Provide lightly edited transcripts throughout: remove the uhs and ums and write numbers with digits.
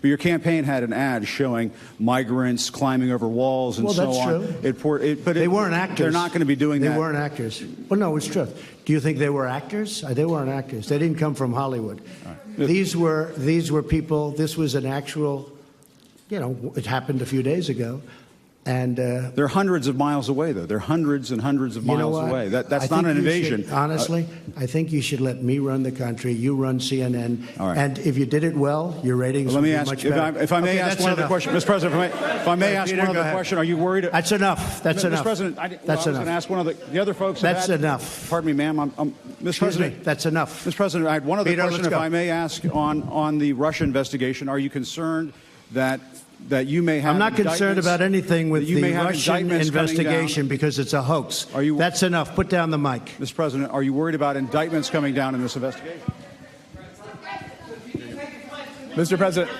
But your campaign had an ad showing migrants climbing over walls and so on. Well, that's true. But they weren't actors. They're not going to be doing that. They weren't actors. Well, no, it's true. Do you think they were actors? They weren't actors. They didn't come from Hollywood. Right. These were people. This was an actual, it happened a few days ago. And they're hundreds of miles away, though. They're hundreds and hundreds of miles away. That's not an invasion. Honestly, I think you should let me run the country. You run CNN. All right. And if you did it well, your ratings would be much better. If I may ask one other question, Mr. President, if I may ask one other question, are you worried? That's enough. That's enough. Mr. President, I was going to ask one of the other folks. That's enough. Pardon me, ma'am. Mr. President, that's enough. Mr. President, I had one other question, if I may ask, on the Russia investigation. Are you concerned that you may have? I'm not concerned about anything with the Russian investigation because it's a hoax. That's enough. Put down the mic. Mr. President, are you worried about indictments coming down in this investigation? Mr. President.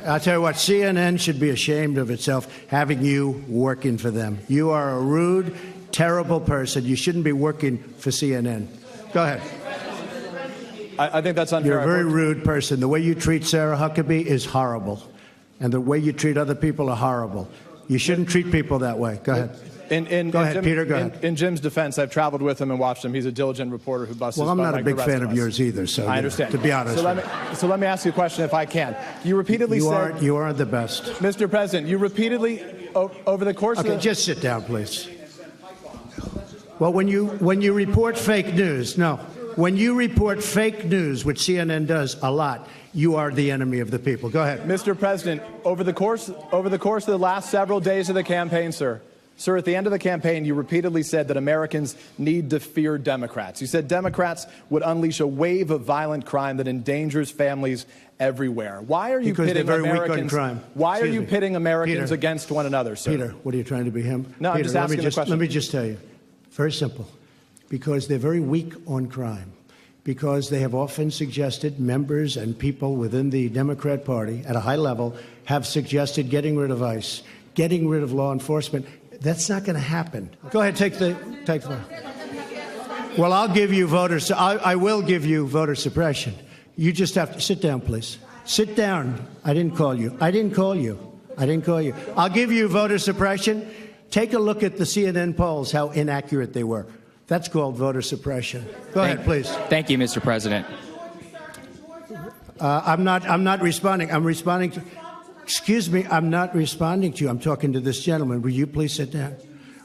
I'll tell you what, CNN should be ashamed of itself having you working for them. You are a rude, terrible person. You shouldn't be working for CNN. Go ahead. I think that's unfair. You're a very rude person. The way you treat Sarah Huckabee is horrible. And the way you treat other people are horrible. You shouldn't treat people that way. Go ahead. Go ahead, Peter. Go ahead. In Jim's defense, I've traveled with him and watched him. He's a diligent reporter who busts. Well, I'm not a big fan of yours either. So I understand. To be honest. So let me ask you a question, if I can. You repeatedly said you aren't the best, Mr. President. You repeatedly over the course. Okay, just sit down, please. Well, when you report fake news, when you report fake news, which CNN does a lot, you are the enemy of the people. Go ahead. Mr. President, over the course of the last several days of the campaign, sir, at the end of the campaign, you repeatedly said that Americans need to fear Democrats. You said Democrats would unleash a wave of violent crime that endangers families everywhere. Why are you pitting Americans? Why are you pitting Americans against one another, sir? Peter, what are you trying to be him? No, Peter, I'm just asking the question. Let me just tell you, very simple, because they're very weak on crime. Because they have often suggested, members and people within the Democrat Party at a high level have suggested getting rid of ICE, getting rid of law enforcement. That's not going to happen. Go ahead, take the. Well, I'll give you I will give you voter suppression. You just have to sit down, please. Sit down. I didn't call you. I'll give you voter suppression. Take a look at the CNN polls, how inaccurate they were. That's called voter suppression. Go ahead, please. Thank you, Mr. President. I'm not responding. I'm responding to. Excuse me. I'm not responding to you. I'm talking to this gentleman. Will you please sit down?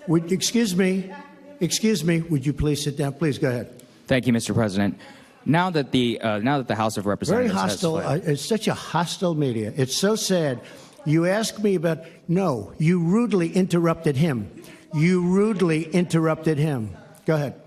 Excuse me. Would you please sit down? Please go ahead. Thank you, Mr. President. Now that the House of Representatives very hostile. It's such a hostile media. It's so sad. You asked me about. No, you rudely interrupted him. Go ahead.